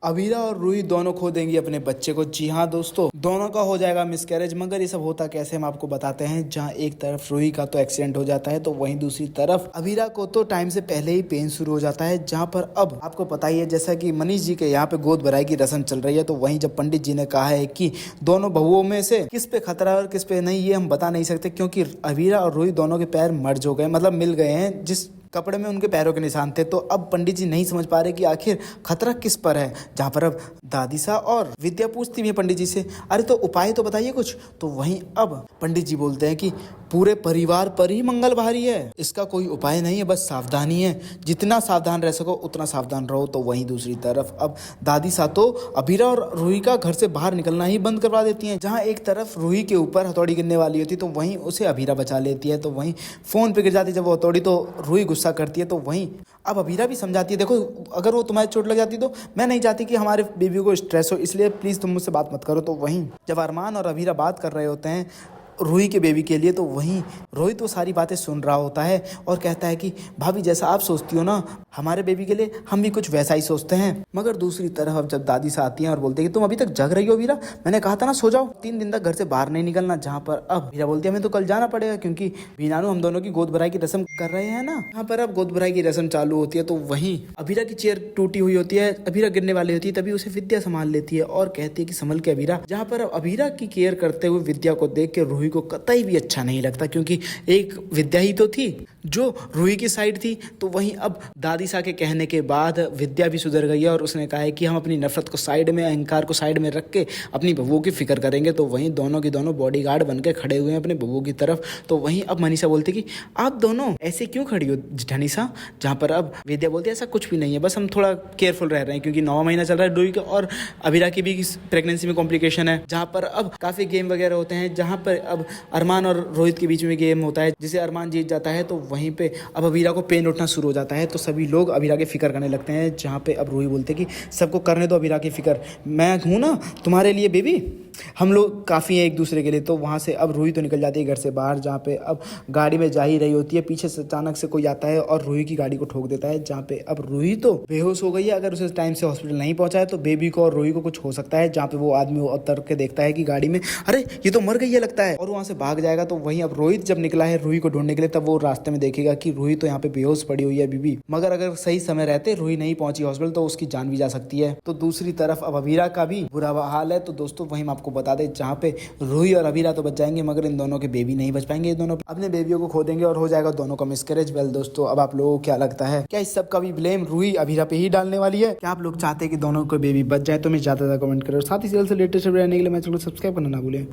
अवीरा और रूही दोनों खो देंगी अपने बच्चे को। जी हाँ दोस्तों, दोनों का हो जाएगा मिसकैरेज। मगर ये सब होता कैसे हम आपको बताते हैं। जहाँ एक तरफ रूही का तो एक्सीडेंट हो जाता है तो वहीं दूसरी तरफ अवीरा को तो टाइम से पहले ही पेन शुरू हो जाता है। जहाँ पर अब आपको पता ही है, जैसा कि मनीष जी के यहाँ पे गोद भराई की रस्म चल रही है, तो वहीं जब पंडित जी ने कहा है कि दोनों बहुओं में से किस पे खतरा है और किस पे नहीं, ये हम बता नहीं सकते, क्योंकि अवीरा और रूही दोनों के पैर मर्ज हो गए, मतलब मिल गए हैं। जिस कपड़े में उनके पैरों के निशान थे, तो अब पंडित जी नहीं समझ पा रहे कि आखिर खतरा किस पर है। जहाँ पर अब दादी सा और विद्या पूछती भी है पंडित जी से, अरे तो उपाय तो बताइए कुछ। तो वहीं अब पंडित जी बोलते हैं कि पूरे परिवार पर ही मंगल भारी है, इसका कोई उपाय नहीं है, बस सावधानी है, जितना सावधान रह सको उतना सावधान रहो। तो वहीं दूसरी तरफ अब दादी सा तो अभीरा और रूही का घर से बाहर निकलना ही बंद करवा देती हैं। जहाँ एक तरफ रूही के ऊपर हथौड़ी गिरने वाली होती, तो वहीं उसे अभीरा बचा लेती है। तो वहीं फोन पे गिर जाती जब वो हथौड़ी, तो रूही गुस्सा करती है। तो वहीं अब अभीरा भी समझाती है, देखो अगर वो तुम्हारी चोट लग जाती तो मैं नहीं चाहती कि हमारे बेबी को स्ट्रेस हो, इसलिए प्लीज़ तुम मुझसे बात मत करो। तो वहीं जब अरमान और अभीरा बात कर रहे होते हैं रूही के बेबी के लिए, तो वहीं रोहित तो सारी बातें सुन रहा होता है और कहता है कि भाभी जैसा आप सोचती हो ना हमारे बेबी के लिए, हम भी कुछ वैसा ही सोचते हैं। मगर दूसरी तरफ अब जब दादी से आती हैं और बोलती है कि तुम अभी तक जग रही हो वीरा, मैंने कहा था ना सो जाओ, 3 दिन तक घर से बाहर नहीं निकलना। जहाँ पर अब वीरा बोलती है हमें तो कल जाना पड़ेगा, क्योंकि वीनानु हम दोनों की गोद भराई की रस्म कर रहे हैं ना। यहाँ पर अब गोद भराई की रस्म चालू होती है, तो वहीं अभीरा की चेयर टूटी हुई होती है, अभीरा गिरने वाली होती है, तभी उसे विद्या संभाल लेती है और कहती है कि संभल के अभीरा। जहाँ पर अब अभीरा की केयर करते हुए विद्या को देख के रूही को कतई भी अच्छा नहीं लगता, क्योंकि एक विद्या ही तो थी जो रूही की साइड थी। तो वहीं अब दादी सा के कहने के बाद विद्या भी सुधर गई है और उसने कहा है कि हम अपनी नफरत को साइड में, अहंकार को साइड में रख के अपनी बहू की फिक्र करेंगे। तो वहीं दोनों की दोनों बॉडीगार्ड बन के खड़े हुए हैं अपने बहू की तरफ। तो वहीं अब मनीषा बोलती कि आप दोनों ऐसे क्यों खड़ी हो जेठानी सा। जहाँ पर अब विद्या बोलती है ऐसा कुछ भी नहीं है, बस हम थोड़ा केयरफुल रह रहे हैं, क्योंकि 9वां महीना चल रहा है रूही का और अभीरा की भी प्रेगनेंसी में कॉम्प्लिकेशन है। जहाँ पर अब काफ़ी गेम वगैरह होते हैं, जहाँ पर अब अरमान और रोहित के बीच में गेम होता है, जिसे अरमान जीत जाता है। तो वहीं पे अब अभीरा को पेन उठना शुरू हो जाता है, तो सभी लोग अभीरा की फिक्र करने लगते हैं। जहाँ पे अब रूही बोलते हैं कि सबको करने दो अभीरा की फिक्र, मैं हूँ ना तुम्हारे लिए बेबी, हम लोग काफ़ी हैं एक दूसरे के लिए। तो वहाँ से अब रूही तो निकल जाती है घर से बाहर। जहाँ पे अब गाड़ी में जा ही रही होती है, पीछे से अचानक से कोई आता है और रूही की गाड़ी को ठोक देता है। जहाँ पे अब रूही तो बेहोश हो गई है, अगर उसे टाइम से हॉस्पिटल नहीं पहुँचाए तो बेबी को और रूही को कुछ हो सकता है। जहाँ पे वो आदमी उतर के देखता है कि गाड़ी में अरे ये तो मर गई है लगता है, और वहाँ से भाग जाएगा। तो वहीं अब रोहित जब निकला है रूही को ढूंढने के लिए, तब वो रास्ते में देखेगा कि रूही तो यहाँ पे बेहोश पड़ी हुई है बीबी। मगर अगर सही समय रहते रूही नहीं पहुंची हॉस्पिटल तो उसकी जान भी जा सकती है। तो दूसरी तरफ अब अभीरा का भी बुरा हाल है। तो दोस्तों वहीं हम आपको बता दें, जहाँ पे रूही और अभीरा तो बच जाएंगे, मगर इन दोनों के बेबी नहीं बच पाएंगे। ये दोनों अपने बेबियों को खो देंगे और हो जाएगा दोनों का मिसकैरेज। वेल दोस्तों, अब आप लोगों को क्या लगता है, क्या इस सब का भी ब्लेम रूही अभीरा पे ही डालने वाली है? क्या आप लोग चाहते हैं कि दोनों को बेबी बच जाए? तो मैं ज्यादा कमेंट करें और साथ ही सीरियल से लेटेस्ट रहने के लिए मैं चैनल को सब्सक्राइब करना ना भूलें।